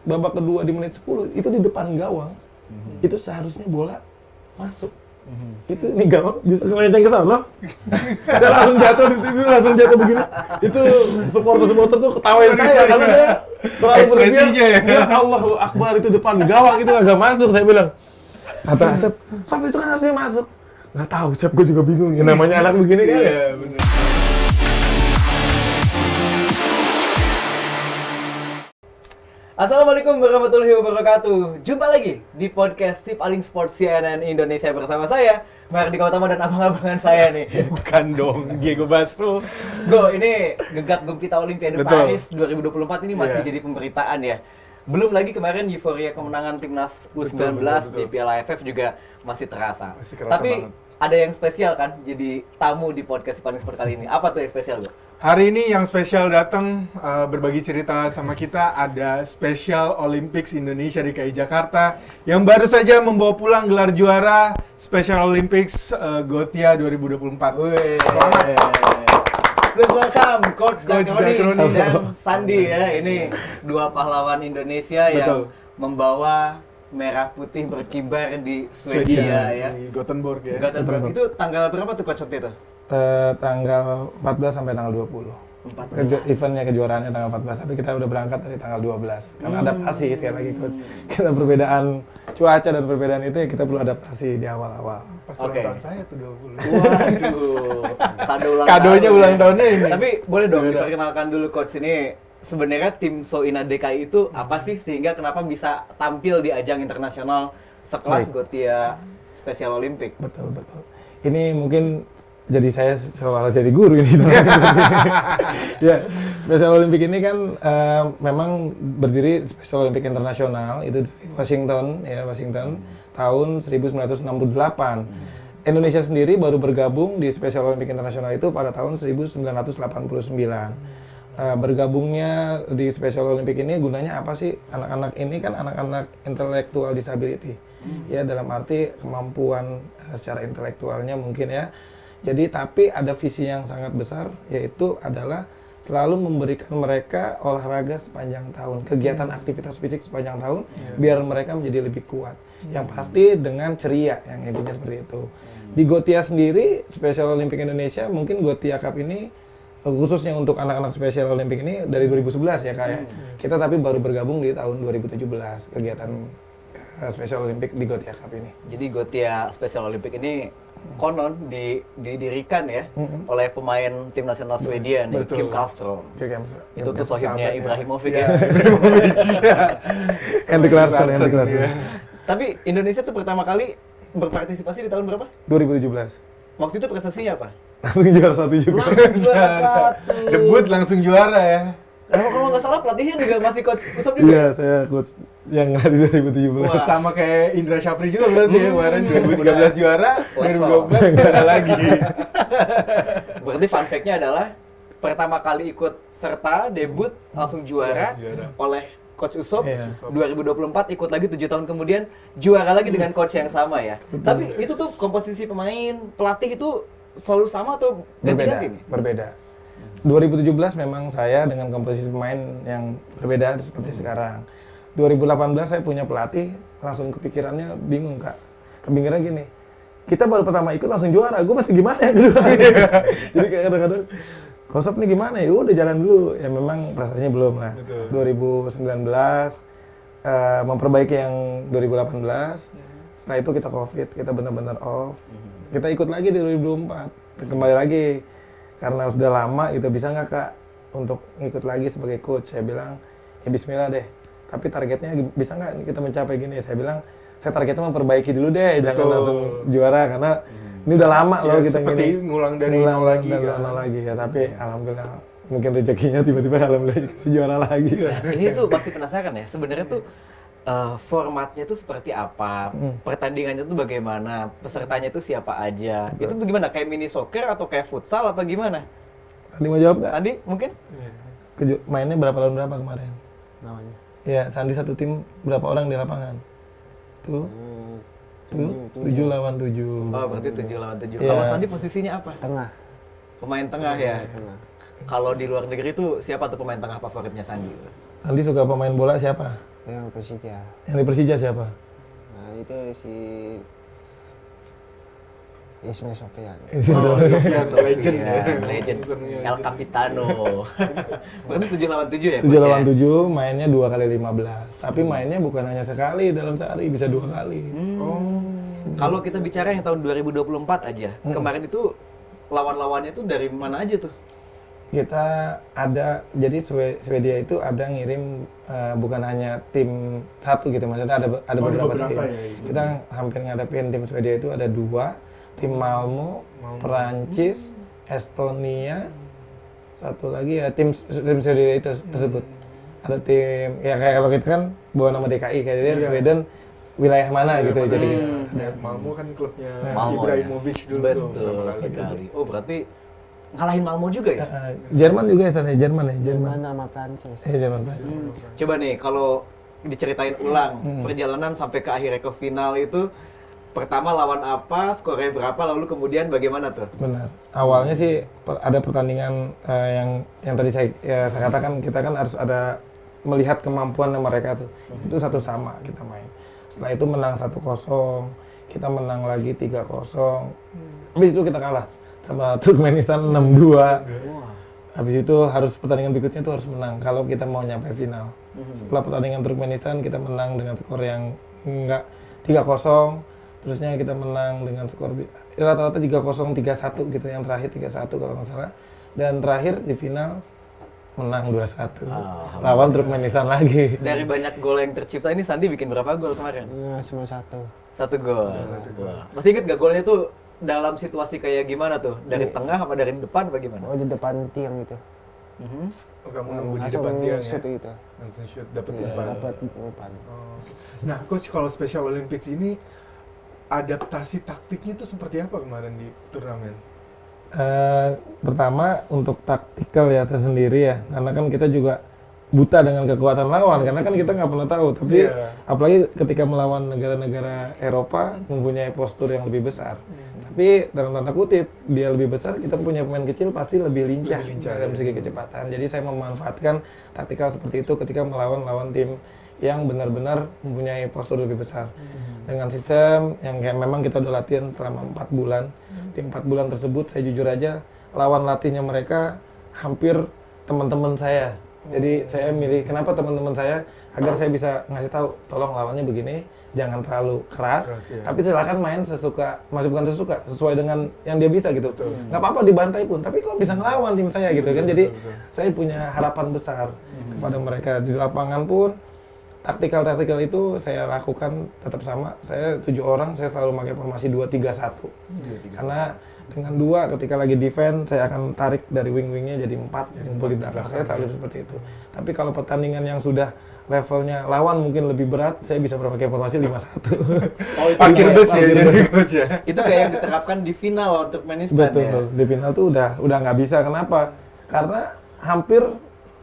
babak kedua di menit 10 itu di depan gawang. Itu seharusnya bola masuk. Itu nih gawang bisa melenceng ke sana. Saya langsung jatuh di situ, langsung jatuh begini. Itu supporter tuh ketawain saya karena saya terlalu ekspresinya ya. Ya Allahu Akbar, itu depan gawang itu agak masuk, saya bilang. Kata Asep, "Sob itu kan harusnya masuk." Nggak tahu, Sep, gue juga bingung. Ya, namanya anak begini kan. Iya, bener. Assalamualaikum warahmatullahi wabarakatuh. Jumpa lagi di podcast Si Paling Sports CNN Indonesia bersama saya, Mardika Utama dan abang-abangan saya nih. Bukan dong, Diego Basro. Go, ini gegap gempita Olimpiade Betul. Paris 2024 ini masih Iya. jadi pemberitaan ya. Belum lagi kemarin euforia kemenangan timnas U19 Betul. di Piala AFF juga masih terasa. Masih kerasa Tapi banget. ada yang spesial kan jadi tamu di podcast Si Paling Sport kali ini. Apa tuh yang spesial, Go? Hari ini yang spesial datang berbagi cerita sama kita ada Special Olympics Indonesia DKI Jakarta yang baru saja membawa pulang gelar juara Special Olympics Gothia 2024. Wih. Selamat. Please welcome Coach Zakroni Zakroni. dan Sandi ya. Ini dua pahlawan Indonesia yang Betul. membawa merah putih berkibar di Swedia ya. Di Gothenburg ya. Gothenburg. Itu tanggal berapa tuh Coach waktu itu? Tanggal 14 sampai tanggal 20. 14. Eventnya kejuaraannya tanggal 14, tapi kita udah berangkat dari tanggal 12. Karena adaptasi sekali lagi, Coach. Kita perbedaan cuaca dan perbedaan itu ya kita perlu adaptasi di awal-awal. Pas Oke. ulang tahun saya tuh 20. Waduh. Kado ulang Kadonya tahun ulang ya. tahunnya ini. Tapi boleh dong Gimana? diperkenalkan dulu Coach, ini sebenarnya tim Soina DKI itu apa sih sehingga kenapa bisa tampil di ajang internasional sekelas Baik. Gothia Special Olympic? Betul. Ini mungkin jadi saya seolah jadi guru ini. Ya, Special Olympic ini kan memang berdiri Special Olympic Internasional itu dari Washington tahun 1968. Indonesia sendiri baru bergabung di Special Olympic Internasional itu pada tahun 1989. Bergabungnya di Special Olympic ini gunanya apa sih? Anak-anak ini kan anak-anak intellectual disability. Ya, dalam arti kemampuan secara intelektualnya mungkin ya. Jadi tapi ada visi yang sangat besar, yaitu adalah selalu memberikan mereka olahraga sepanjang tahun, kegiatan aktivitas fisik sepanjang tahun, biar mereka menjadi lebih kuat. Yang pasti dengan ceria, yang intinya seperti itu. Di Gothia sendiri, Special Olympic Indonesia, mungkin Gothia Cup ini khususnya untuk anak-anak Special Olympic ini dari 2011 ya Kak ya. Kita tapi baru bergabung di tahun 2017 kegiatan Special Olympic di Gothia Cup ini. Jadi Gothia Special Olympic ini konon didirikan ya oleh pemain tim nasional Swedia nih, Betul. Kim Kallström. Itu tuh sohibnya sahabatnya. Ibrahimovic Ya, ya. Ibrahimovic. Henrik Larsson. ya. Tapi Indonesia tuh pertama kali berpartisipasi di tahun berapa? 2017. Waktu itu prestasinya apa? Langsung juara satu juga. Langsung juara satu. Debut langsung juara ya. Kalau nggak salah pelatihnya juga masih Coach Usop juga. Iya, saya coach yang di 2017. Wah. Sama kayak Indra Syafri juga berarti ya, kemarin 2013 juara, Level. 2012 juara lagi. Berarti fun fact-nya adalah pertama kali ikut serta debut langsung juara Juara. oleh Coach Usop. Iya. 2024 ikut lagi 7 tahun kemudian juara lagi dengan coach yang sama ya. Tapi itu tuh komposisi pemain, pelatih itu selalu sama atau ganti-ganti nih? Berbeda. 2017 memang saya dengan komposisi pemain yang berbeda seperti sekarang. 2018 saya punya pelatih, langsung kepikirannya bingung Kak. Kepikirannya gini, kita baru pertama ikut langsung juara, gue mesti gimana ya dulu? Jadi kayak kadang-kadang, konsep nih gimana ya? Udah jalan dulu. Ya memang prestasinya belum lah. Betul. 2019 memperbaiki yang 2018. Setelah itu kita COVID, kita benar-benar off. Kita ikut lagi di 2024, kembali lagi. Karena sudah lama gitu, bisa nggak Kak untuk ngikut lagi sebagai coach? Saya bilang, ya bismillah deh. Tapi targetnya bisa nggak kita mencapai gini? Saya bilang, saya targetnya memperbaiki dulu deh, jangan Betul. langsung juara. Karena ini udah lama Ya, loh kita seperti gini. ngulang dari nol lagi dari kan. nol lagi ya. Tapi alhamdulillah, mungkin rezekinya tiba-tiba alhamdulillah dikasih juara lagi. Nah, ini tuh pasti penasaran ya. Sebenarnya tuh formatnya tuh seperti apa, pertandingannya tuh bagaimana, pesertanya tuh siapa aja. Itu tuh gimana? Kayak mini soccer atau kayak futsal apa gimana? Sandi mau jawab nggak? Tadi mungkin? Mainnya berapa lawan berapa kemarin? Namanya. Ya, Sandi satu tim berapa orang di lapangan? Tuh, 7 lawan 7. Oh, berarti 7 lawan 7. Iya. Kalau Sandi posisinya apa? Tengah. Pemain tengah ya. Tengah. Kalau di luar negeri tuh siapa tuh pemain tengah favoritnya Sandi? Sandi suka pemain bola siapa? Yang Persija. Yang di Persija siapa? Nah itu si Ismail Sofyan. Oh, Sofyan, legend ya. Legend. Legend. El Capitano. Berarti 7 lawan 7 ya? 7 Coach, lawan ya? 7, mainnya 2 kali 15. Tapi mainnya bukan hanya sekali dalam sehari, bisa 2 kali. Oh. Kalau kita bicara yang tahun 2024 aja, kemarin itu lawan-lawannya tuh dari mana aja tuh? Kita ada, jadi Swedia itu ada ngirim bukan hanya tim satu gitu, maksudnya ada beberapa tim. ya, iya. Kita hampir ngadepin tim Swedia itu ada 2, tim Malmo, Perancis, Estonia, satu lagi ya tim Swedia itu tersebut. Ada tim, ya kayak kalau kita kan bawa nama DKI, kayak dia Iya. Sweden wilayah mana gitu, jadi ada Malmo kan klubnya Malmo, Ibrahimovic ya? dulu Betul tuh. Berapa kali sekali. Oh berarti ngalahin Malmo juga ya? Jerman juga ya sana, Jerman ya, Jerman. Jerman sama Prancis. Jerman. Coba nih kalau diceritain ulang perjalanan sampai ke akhirnya ke final itu pertama lawan apa, skornya berapa, lalu kemudian bagaimana tuh? Benar. Awalnya sih ada pertandingan yang tadi saya katakan, kita kan harus ada melihat kemampuan mereka tuh. Itu satu sama kita main. Setelah itu menang 1-0, kita menang lagi 3-0. Habis itu kita kalah sama Turkmenistan 6-2. Habis itu harus pertandingan berikutnya tuh harus menang kalau kita mau nyampe final. Setelah pertandingan Turkmenistan kita menang dengan skor yang enggak 3-0. Terusnya kita menang dengan skor rata-rata 3-0, 3-1 gitu, yang terakhir 3-1 kalau nggak salah. Dan terakhir di final menang 2-1 lawan Turkmenistan lagi. Dari banyak gol yang tercipta ini Sandi bikin berapa gol kemarin? Nah, cuma 1. 1 gol. Wah. Masih inget gak golnya tuh dalam situasi kayak gimana tuh? Dari tengah apa dari depan apa gimana? Oh di depan tiang itu. Oh, kamu nunggu di Langsung depan tiang ya? shoot itu. Langsung shoot, dapat Iya, umpan. dapat umpan. Oh. Nah, coach, kalau Special Olympics ini adaptasi taktiknya tuh seperti apa kemarin di turnamen? Pertama untuk taktikal ya tersendiri ya, karena kan kita juga buta dengan kekuatan lawan, karena kan kita nggak pernah tahu. Tapi Iya. apalagi ketika melawan negara-negara Eropa mempunyai postur yang lebih besar. Tapi dalam tanda kutip dia lebih besar, kita punya pemain kecil pasti lebih lincah, Lebih lincah, dalam ya. segi kecepatan. Jadi saya memanfaatkan taktikal seperti itu ketika melawan lawan tim yang benar-benar mempunyai postur lebih besar. Dengan sistem yang kayak memang kita udah latihan selama 4 bulan. Di 4 bulan tersebut saya jujur aja lawan latihnya mereka hampir teman-teman saya. Jadi saya milih kenapa teman-teman saya, agar saya bisa ngasih tahu tolong lawannya begini, jangan terlalu keras, Ya. tapi silakan main sesuka, maksud bukan sesuka, sesuai dengan yang dia bisa gitu. Nggak apa-apa dibantai pun, tapi kok bisa ngelawan tim saya gitu kan. Jadi saya punya harapan besar kepada mereka di lapangan pun. Taktikal itu saya lakukan tetap sama. Saya 7 orang, saya selalu pakai formasi 2-3-1. Karena dengan 2 ketika lagi defense, saya akan tarik dari wing-wingnya jadi 4, ngumpul di belakang. Saya selalu seperti itu. Tapi kalau pertandingan yang sudah levelnya lawan mungkin lebih berat, saya bisa pakai formasi 5-1. Oh, itu Parkir kayak- bus ya jadi coach ya? Itu kayak yang diterapkan di final untuk Turkmenistan Betul, ya. di final tuh udah nggak bisa. Kenapa? Karena hampir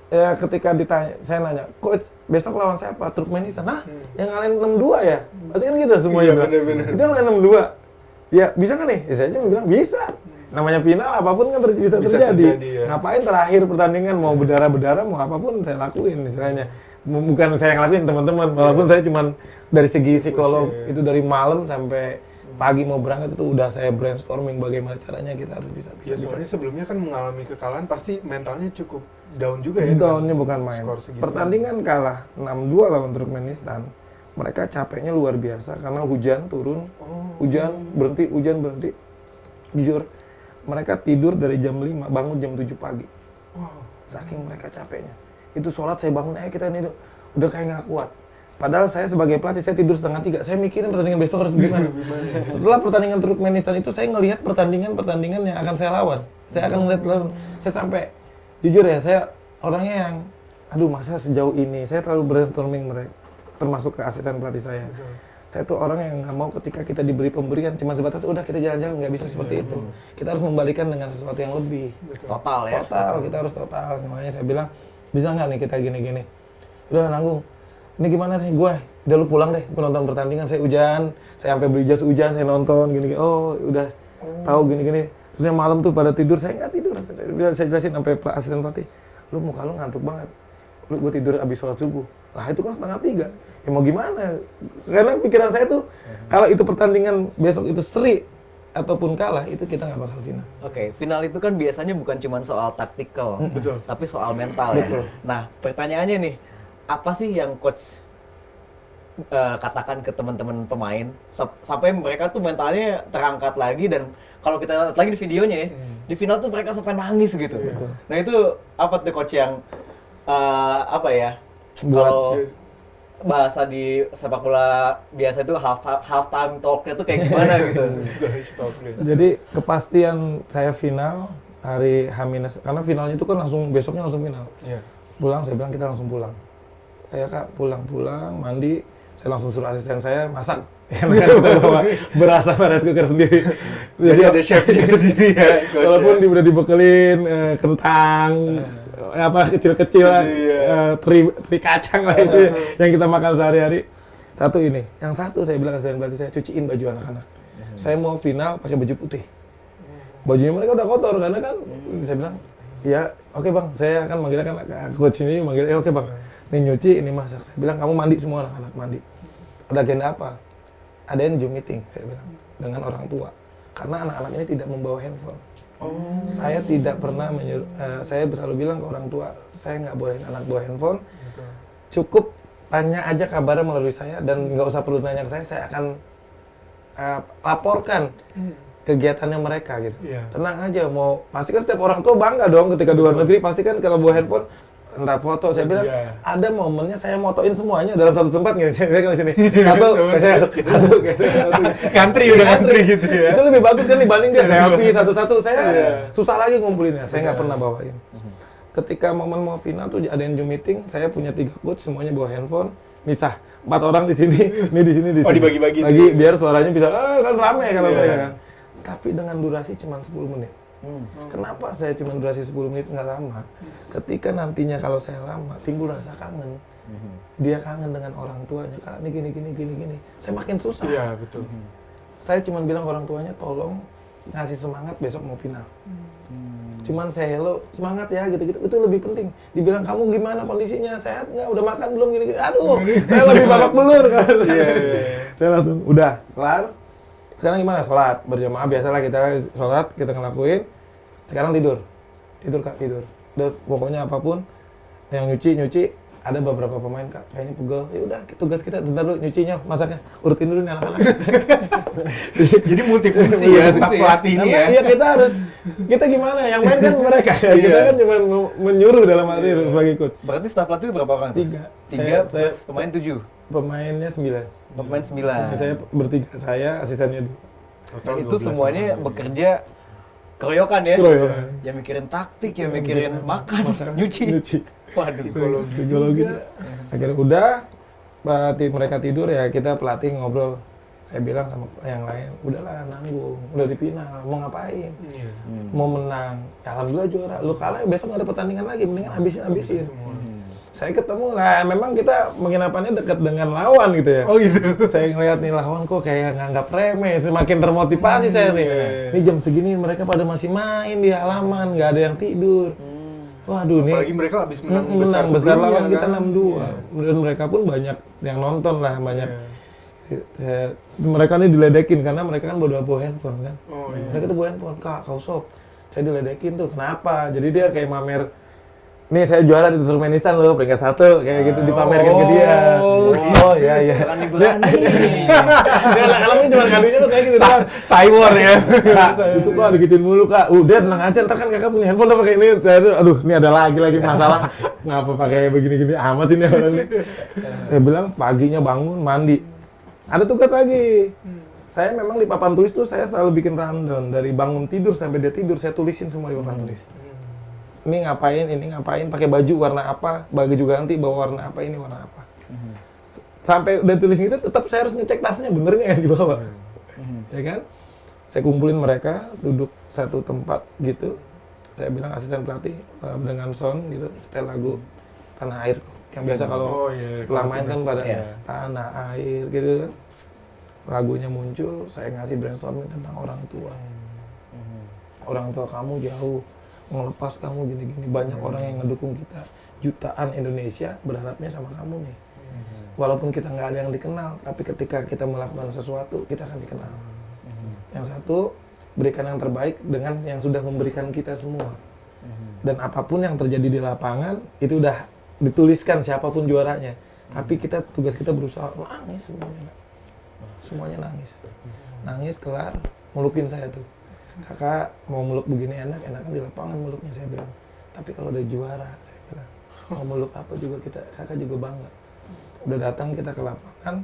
ya ketika ditanya, saya nanya, coach besok lawan siapa? Turkmenistan. Nah, yang ngalahin 6-2 ya? Pasti kan gitu semuanya. Iya, bilang. bener-bener. Kita ngalahin 6-2. Ya bisa kan nih? Ya, saya cuma bilang bisa. Namanya final apapun kan bisa Bisa terjadi. terjadi, ya. Ngapain terakhir pertandingan mau berdarah-berdarah mau apapun saya lakuin istilahnya. Bukan saya yang lakuin teman-teman, walaupun saya cuman dari segi psikolog ya. itu dari malam sampai pagi mau berangkat itu udah saya brainstorming bagaimana caranya kita harus bisa. Ya soalnya sebelumnya kan mengalami kekalahan pasti mentalnya cukup down juga ya. Downnya dengan bukan main. skor segitu. Pertandingan kalah 6-2 lawan Turkmenistan. Mereka capeknya luar biasa karena hujan turun, hujan berhenti. Jujur, mereka tidur dari jam 5, bangun jam 7 pagi. Wow. Saking mereka capeknya. Itu sholat saya bangun, kita ini udah kayak nggak kuat. Padahal saya sebagai pelatih, saya tidur setengah 3. Saya mikirin pertandingan besok harus gimana. Setelah pertandingan Turkmenistan itu, saya ngelihat pertandingan yang akan saya lawan. Saya akan ngelihat lawan. Saya sampai, jujur ya, saya orangnya yang, aduh masa sejauh ini, saya terlalu brainstorming mereka. Termasuk ke asisten pelatih saya. Saya tuh orang yang nggak mau ketika kita diberi pemberian, cuma sebatas, udah kita jalan-jalan, nggak bisa seperti itu. Kita harus membalikan dengan sesuatu yang lebih. Total ya. Total, kita harus total. Makanya saya bilang, bisa nggak nih kita gini-gini? Udah nanggung. Ini gimana sih gue? Udah lu pulang deh, gue nonton pertandingan, saya hujan, saya sampai beli jas hujan, saya nonton gini-gini. Oh, udah tahu gini-gini. Terusnya malam tuh pada tidur, saya nggak tidur. Udah saya jelasin sampai asisten pelatih, lu muka lu ngantuk banget. gue tidur abis sholat subuh. Lah itu kan 2:30. Ya mau gimana? Karena pikiran saya tuh kalau itu pertandingan besok itu seri ataupun kalah, itu kita nggak bakal final. Oke, final itu kan biasanya bukan cuma soal taktikal, Betul. tapi soal mental ya. Betul. Nah, pertanyaannya nih, apa sih yang coach katakan ke teman-teman pemain sampai mereka tuh mentalnya terangkat lagi, dan kalau kita lihat lagi di videonya ya, di final tuh mereka sampai nangis gitu. Nah itu apa tuh coach yang apa ya? Kalau bahasa di sepak bola biasa itu half time talk-nya tuh kayak gimana gitu. Jadi kepastian saya final hari H-, karena finalnya itu kan langsung besoknya langsung final. Iya. Pulang, saya bilang kita langsung pulang. Kayak Kak, pulang, mandi, saya langsung suruh asisten saya masak. Ya kan kita bawa beras sama rice cooker sendiri. Jadi ada chefnya sendiri ya. Coach, Walaupun ya. udah dibekelin kentang, apa kecil-kecil lah, teri kacang lah itu yang kita makan sehari-hari. Satu ini, yang satu saya bilang asisten pelatih saya, cuciin baju anak-anak. Saya mau final pakai baju putih. Bajunya mereka udah kotor karena kan saya bilang, ya oke bang, saya kan manggilnya kan coach ini manggilnya, oke bang, ini nyuci, ini masak. Saya bilang kamu mandi semua anak-anak mandi. Ada agenda apa? Ada yang Zoom meeting, saya bilang, dengan orang tua. Karena anak-anak ini tidak membawa handphone. Saya tidak pernah menyuruh, saya selalu bilang ke orang tua, saya nggak bolehin anak bawa handphone. Cukup tanya aja kabarnya melalui saya, dan nggak usah perlu nanya ke saya akan laporkan kegiatannya mereka gitu. Iya. Tenang aja, pasti kan setiap orang tua bangga dong ketika di luar negeri, pasti kan kalau bawa handphone, entah foto, saya bilang ada momennya saya motoin semuanya dalam satu tempat nggak, saya kan di sini satu Country udah country gitu ya. itu lebih bagus kan dibanding dia selfie satu-satu, saya susah lagi ngumpulinnya, saya nggak pernah bawain. Ketika momen mau final tuh ada yang Zoom meeting, saya punya 3 coach, semuanya bawa handphone, misah 4 orang di sini, ini di sini, Oh, dibagi-bagi lagi tuh. biar suaranya bisa kan rame kalau mereka kan. Tapi dengan durasi cuma 10 menit. Kenapa saya cuma durasi 10 menit nggak lama? Ketika nantinya kalau saya lama, timbul rasa kangen. Dia kangen dengan orang tuanya, Kak, ini gini. Saya makin susah. Iya, betul. Saya cuma bilang ke orang tuanya, tolong ngasih semangat besok mau final. Cuman saya hello, semangat ya gitu-gitu, itu lebih penting. Dibilang kamu gimana kondisinya, sehat nggak, udah makan belum gini-gini. Aduh, saya lebih babak belur kan. Saya langsung, udah, kelar. Sekarang gimana? Sholat berjamaah, biasalah kita sholat, kita ngelakuin. Sekarang tidur Kak, tidur. Dan pokoknya apapun yang nyuci, ada beberapa pemain Kak kayaknya pegel. Ya udah, tugas kita bentar dulu nyucinya, masaknya, urutin dulu nih anak-anak. Jadi multifungsi ya staf pelatih ini ya. Iya, kita gimana? Yang main kan mereka ya. Kita kan cuma menyuruh dalam arti sebagai coach. Berarti staf pelatih berapa orang? 3. 3 plus pemain 7. Pemainnya 9. Pemain 9. Saya bertiga, saya asistennya 2. Total Dan itu 12 semuanya orang. bekerja keroyokan ya? Keroyokan. Yang mikirin taktik, yang mikirin makan, nyuci. Waduh. Psikologi. Akhirnya udah, mereka tidur ya, kita pelatih ngobrol. Saya bilang sama yang lain, udahlah nanggung, udah di final, mau ngapain? Iya. Mau menang, ya alhamdulillah juara. Lu kalah besok nggak ada pertandingan lagi, mendingan habisin. Saya ketemu lah, memang kita penginapannya dekat dengan lawan gitu ya. Oh gitu. Saya ngeliat nih lawan kok kayak nganggap remeh, semakin termotivasi saya nih. Ini jam segini mereka pada masih main di halaman, nggak ada yang tidur. Waduh nih. Apalagi mereka habis menang besar sebelumnya, lawan kita kan? 6-2. Dan mereka pun banyak yang nonton lah, banyak. Mereka nih diledekin karena mereka kan bawa handphone kan. Oh iya. Mereka tuh bawa handphone, Kak, kau sob. Saya diledekin tuh, kenapa? Jadi dia kayak mamer, nih saya juara di Turkmenistan loh, peringkat 1, kayak gitu dipamerkan ke dia. Oh iya. Berani-berani. Dia alamnya cuma ngadunya tuh kayak gitu doang. Cywar ya. Kak, itu kok digituin mulu Kak. Udah tenang aja, ntar kan kakak punya handphone udah pakai ini. Saya tuh, aduh, ini ada lagi masalah. Ngapa pakai begini-gini amat ini orang ini. Saya bilang paginya bangun mandi. Ada tugas lagi. Saya memang di papan tulis tuh saya selalu bikin rundown dari bangun tidur sampai dia tidur, saya tulisin semua di papan tulis. Ini ngapain, pakai baju warna apa, baju ganti bawa warna apa, ini warna apa. Sampai udah tulis gitu, tetap saya harus ngecek tasnya bener nggak yang dibawa. Ya kan? Saya kumpulin mereka, duduk satu tempat gitu. Saya bilang asisten pelatih dengan sound gitu, setel lagu Tanah Air. Yang biasa kalau setelah main kan pada Tanah Air gitu kan. Lagunya muncul, saya ngasih brainstorming tentang orang tua. Orang tua kamu jauh. ngelepas kamu gini-gini. Banyak orang yang ngedukung kita. Jutaan Indonesia berharapnya sama kamu nih. Walaupun kita nggak ada yang dikenal, tapi ketika kita melakukan sesuatu, kita akan dikenal. Yang satu, berikan yang terbaik dengan yang sudah memberikan kita semua. Dan apapun yang terjadi di lapangan, itu udah dituliskan siapapun juaranya. Tapi tugas kita berusaha nangis semuanya. Semuanya nangis. Nangis kelar, melukin saya tuh. Kakak mau meluk begini enakan di lapangan meluknya, saya bilang. Tapi kalau udah juara, saya bilang, mau meluk apa juga kakak juga bangga. Udah datang kita ke lapangan,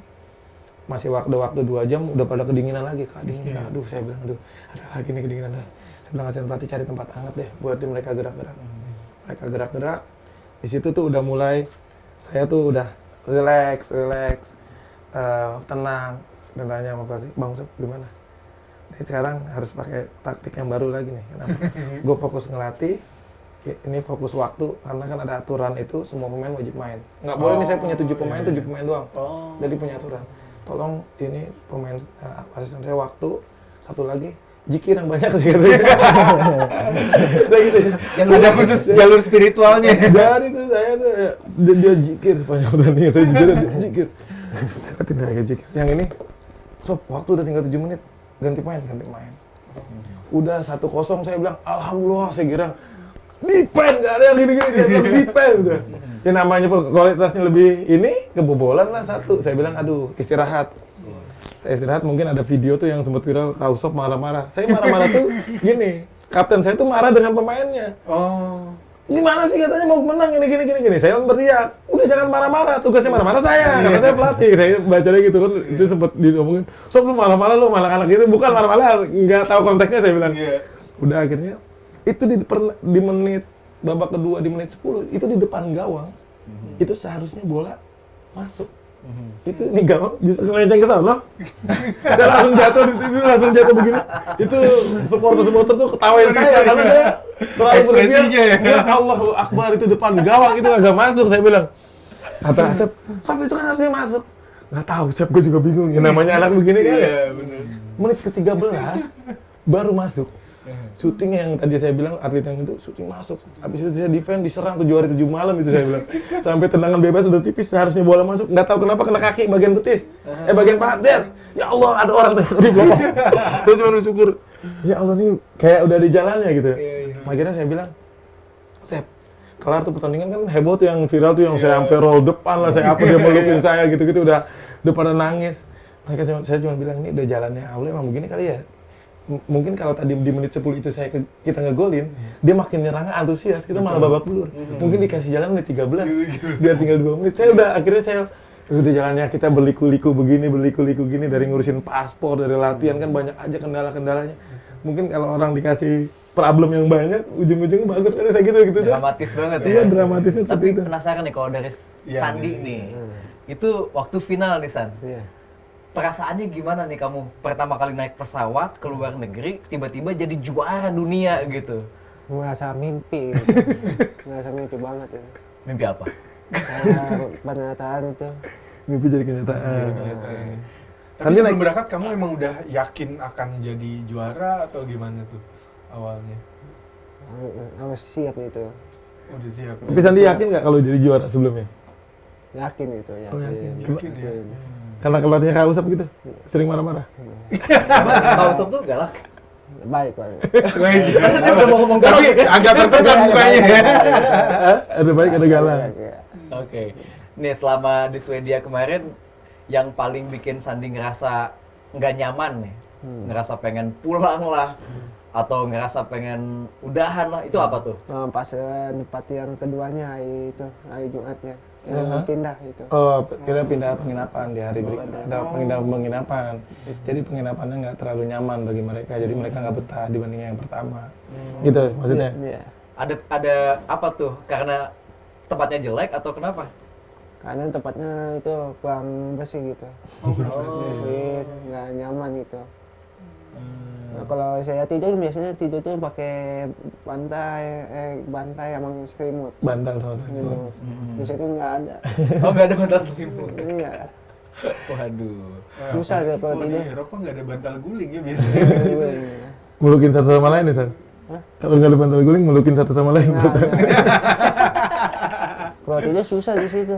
masih waktu 2 jam, udah pada kedinginan lagi, Kak, dingin, Kak. Aduh, saya bilang, aduh, ada lagi nih kedinginan. Saya bilang, asisten pelatih cari tempat hangat deh, buat tim mereka gerak-gerak. Mereka gerak-gerak, di situ tuh udah mulai, saya tuh udah relax, tenang. Dan tanya sama pelatih, Bang Sep, gimana? Jadi sekarang harus pakai taktik yang baru lagi nih, kenapa? Gue fokus ngelatih, ini fokus waktu, karena kan ada aturan itu, semua pemain wajib main. Nggak boleh nih saya punya 7 pemain, 7 pemain doang. Jadi punya aturan. Tolong ini pemain asisten saya waktu, satu lagi, zikir yang banyak gitu. Gitu. Yang ada khusus jalur spiritualnya. Dari itu saya tuh, dia zikir sepanjang pertandingan, saya zikir. Saya pindah ke zikir. Yang ini, Sob, waktu udah tinggal 7 menit, ganti main. Udah 1-0, saya bilang, alhamdulillah, saya kira defend, gak ada yang gini-gini, dia bilang defend udah. Ya namanya kualitasnya lebih ini, kebobolan lah 1. Saya bilang, aduh, istirahat. Saya istirahat, mungkin ada video tuh yang sempat viral, Kausop marah-marah. Saya marah-marah tuh gini, kapten saya tuh marah dengan pemainnya. Gimana sih katanya mau menang gini. Saya berteriak, udah jangan marah-marah, tugasnya marah-marah saya, karena saya pelatih. Saya bacanya gitu kan, itu sempat diomongin, Sob lu marah-marah lu, anak-anak gitu, bukan marah-marah, nggak tahu konteksnya, saya bilang. Udah akhirnya, itu di menit babak kedua, di menit 10, itu di depan gawang, itu seharusnya bola masuk. Itu ini gawang justru ngelenceng ke sana. Saya langsung jatuh begini. Itu supporter tuh ketawain saya karena saya terlalu berlebihan. Ya Allahu Akbar, itu depan gawang itu agak masuk, saya bilang. Kata Asep, Sob itu kan harusnya masuk. Nggak tahu, Asep, gue juga bingung. Ya namanya anak begini kan. Iya, benar. Menit ke-13 baru masuk. Syuting yang tadi saya bilang, atlet yang itu syuting masuk. Habis itu saya defend, diserang 7 hari 7 malam itu saya bilang. Sampai tendangan bebas udah tipis, seharusnya bola masuk. Nggak tahu kenapa kena kaki bagian betis. Bagian paha, Der. Ya Allah, ada orang tadi belakang. Saya cuma bersyukur. Ya Allah, nih kayak udah di jalannya gitu. Akhirnya saya bilang, Sep, kelar tuh pertandingan kan heboh tuh yang viral tuh yang saya sampai roll depan lah, saya apa dia melukin saya gitu-gitu udah pada nangis. Saya cuma bilang, ini udah jalannya Allah emang begini kali ya. Mungkin kalau tadi di menit 10 itu kita ngegolin, dia makin nyerang antusias, kita malah babak belur. Mungkin dikasih jalan menit 13, biar tinggal 2 menit. Akhirnya saya udah jalannya kita berliku-liku gini dari ngurusin paspor, dari latihan kan banyak aja kendala-kendalanya. Mungkin kalau orang dikasih problem yang banyak, ujung-ujungnya bagus kan saya gitu. Dramatis banget ya. Iya, dramatisnya seperti Tapi itu. penasaran nih kalau dari Sandi nih, itu waktu final nih San. Iya. Perasaannya gimana nih kamu pertama kali naik pesawat ke luar negeri, tiba-tiba jadi juara dunia gitu? Merasa mimpi gitu. Merasa mimpi banget itu. Mimpi apa? Kayak penyataan itu. Mimpi jadi kenyataan. Tapi sebelum berangkat kamu emang udah yakin akan jadi juara atau gimana tuh awalnya? Harus siap itu. Udah siap. Tapi Sandi yakin nggak kalau jadi juara sebelumnya? Yakin itu, yakin. Oh, yakin. Yakin ya? Karena pelatihnya Kak Usap gitu, sering marah-marah. Kalau Sob tuh galak. Baik, Pak. Dia udah mau ngomong galak. Tapi agak tertekan mukanya. Ada baik, ada galak. Oke. Nih selama di Swedia kemarin, yang paling bikin Sandi ngerasa nggak nyaman nih, ngerasa pengen pulang lah, atau ngerasa pengen udahan lah, itu apa tuh? Pas tempat yang keduanya hari Jumatnya. Pindah itu. Oh, kita pindah penginapan di hari berikutnya. Ada penginapan. Jadi penginapannya nggak terlalu nyaman bagi mereka. Jadi mereka nggak betah dibanding yang pertama. Gitu maksudnya? Iya. Ada apa tuh? Karena tempatnya jelek atau kenapa? Karena tempatnya itu kurang bersih gitu. Bersih, nggak nyaman gitu. Nah, kalau saya tidur biasanya tidur tuh pakai bantai sama selimut. Bantal sama Gitu. Di situ nggak ada. Oh, nggak ada bantal selimut. Iya. Waduh. Susah deh kalau Di tidur. Eropa nggak ada bantal guling ya biasanya. Mulukin satu sama lain nih, San? Kalau nggak ada bantal guling, melukin satu sama lain. Nah, kalau tidak susah di situ.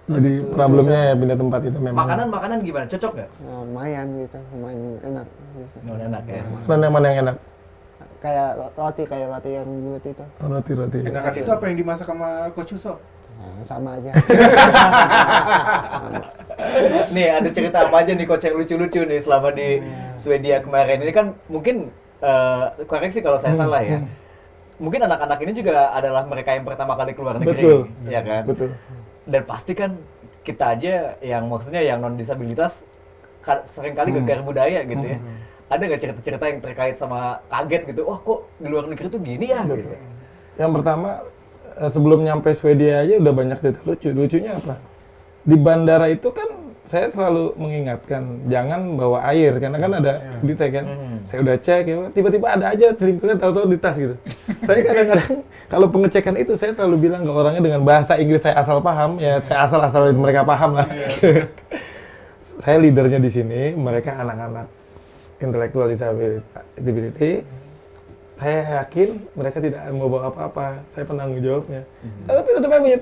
Jadi problemnya ya pindah tempat itu memang. Makanan gimana? Cocok nggak? Nah, lumayan gitu, lumayan enak gitu. Oh, enak ya. Makanan yang mana yang enak? Kayak roti yang bulat itu. Oh, roti-roti. Enakan itu apa yang dimasak sama Coach Yusof? Nah, sama aja. Nih ada cerita apa aja nih coach yang lucu-lucu nih selama di Swedia kemarin. Ini kan mungkin koreksi kalau saya salah ya. Mungkin anak-anak ini juga adalah mereka yang pertama kali keluar negeri, Betul. ya kan? Betul. Dan pasti kan kita aja yang maksudnya yang non disabilitas seringkali gegar budaya gitu ya. Ada nggak cerita-cerita yang terkait sama kaget gitu? Wah kok di luar negeri tuh gini ya? Gitu. Yang pertama, sebelum nyampe Swedia aja udah banyak cerita lucu. Lucunya apa? Di bandara itu kan saya selalu mengingatkan jangan bawa air karena kan ada di tag kan. Saya udah cek ya, tiba-tiba ada aja selimutnya tahu-tahu di tas gitu. Saya kadang-kadang kalau pengecekan itu saya selalu bilang ke orangnya dengan bahasa Inggris saya asal paham, ya saya asal mereka paham lah. Saya leadernya di sini, mereka anak-anak intellectual disability. Saya yakin mereka tidak mau bawa apa-apa. Saya penanggung jawabnya. Tapi tetap bunyi.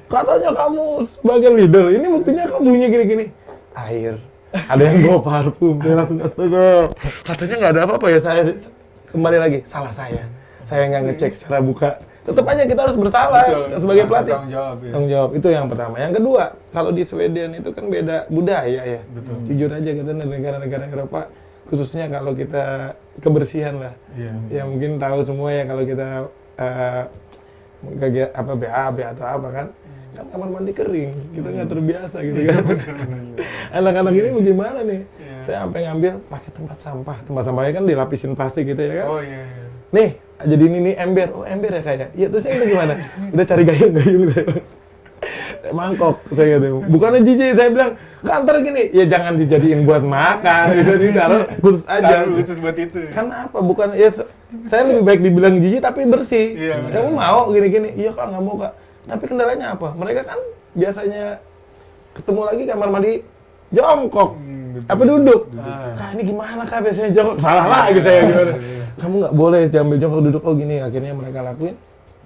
Katanya kamu sebagai leader, ini buktinya kamu bunyi gini-gini. Air. Ada yang bawa parfum. Saya langsung astaga. Katanya nggak ada apa-apa ya. Saya kembali lagi. Salah saya. Saya nggak ngecek secara buka. Tetap aja kita harus bersalah sebagai pelatih. Tanggung jawab ya. Tanggung jawab itu yang pertama. Yang kedua, kalau di Sweden itu kan beda budaya ya. Betul. Jujur aja kita negara-negara Eropa, khususnya kalau kita kebersihan lah. Iya. Ya mungkin tahu semua ya kalau kita apa BAB atau apa kan kamar mandi kering, kita nggak terbiasa gitu kan. Anak-anak ini bagaimana nih? Saya sampai ngambil pakai tempat sampahnya kan dilapisin plastik gitu ya kan. Oh iya. Nih, jadi ini ember. Oh, ember ya kayaknya. Iya, terus itu gimana? Udah cari gayung. Saya mangkok, saya gitu. Bukannya jijik, saya bilang, kantor gini. Ya jangan dijadiin buat makan, gitu. Ditaruh khusus aja. Taruh khusus buat itu. Kan apa? Bukan, ya saya lebih baik dibilang jijik tapi bersih. Iya, benar. Kamu mau gini-gini? Iya kak, nggak mau kak. Tapi kendalanya apa? Mereka kan biasanya ketemu lagi kamar mandi jongkok. Betul. Apa duduk? Ah. Kak ini gimana kak biasanya jongkok? Salah lagi saya gimana? Kamu nggak boleh jambil jongkok duduk. Oh gini, akhirnya mereka lakuin.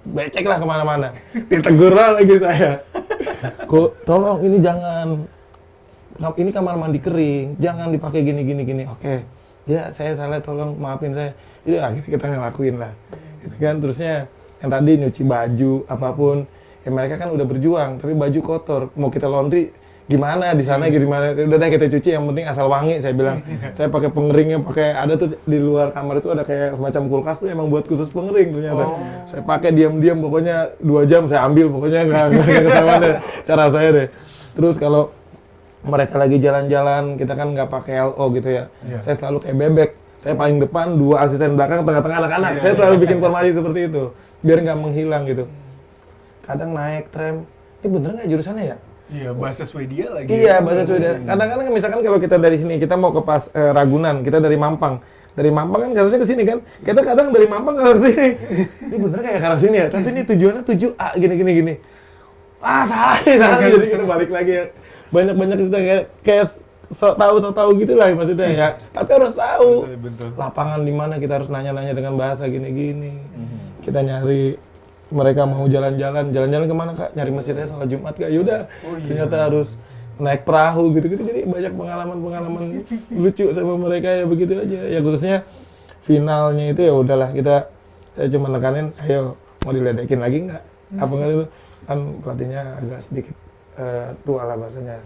Becek lah kemana-mana. Ditegur lah lagi saya. Kok tolong ini jangan. Ini kamar mandi kering. Jangan dipakai gini. Oke. Ya saya salah, tolong maafin saya. Jadi akhirnya kita ngelakuin lah. Gitu kan. Terusnya yang tadi nyuci baju apapun. Ya mereka kan udah berjuang. Tapi baju kotor. Mau kita laundry gimana di sana gimana, udah deh kita cuci yang penting asal wangi. Saya bilang saya pakai pengeringnya, pakai ada tuh di luar kamar itu ada kayak semacam kulkas tuh emang buat khusus pengering ternyata. Saya pakai diam-diam pokoknya 2 jam saya ambil pokoknya nggak ketahuan deh cara saya deh. Terus kalau mereka lagi jalan-jalan kita kan nggak pakai LO gitu ya. Saya selalu kayak bebek, saya paling depan, 2 asisten belakang, tengah-tengah anak-anak. Saya selalu bikin formasi seperti itu biar nggak menghilang gitu. Kadang naik tram, ini bener nggak jurusannya ya? Iya, bahasa Swedia lagi. Iya, bahasa Swedia. Kadang-kadang misalkan kalau kita dari sini, kita mau ke Ragunan, kita dari Mampang. Dari Mampang kan harusnya ke sini kan. Kita kadang dari Mampang ke sini. Ini bener kayak ke arah sini ya, tapi ini tujuannya 7A gini. Ah, salah. Jadi kita balik lagi ya. Banyak-banyak kita kayak so tahu gitu lah maksudnya ya. Tapi harus tahu. Betul. Lapangan di mana kita harus nanya-nanya dengan bahasa gini-gini. Kita nyari mereka mau jalan-jalan kemana kak? Nyari masjidnya sholat Jumat kak? Yaudah, ternyata harus naik perahu gitu-gitu. Jadi banyak pengalaman lucu sama mereka ya begitu aja. Ya khususnya finalnya itu ya udahlah saya cuma nekanin, ayo mau diledekin lagi nggak? Apa nggak itu? Kan pelatihnya agak sedikit tua lah bahasanya.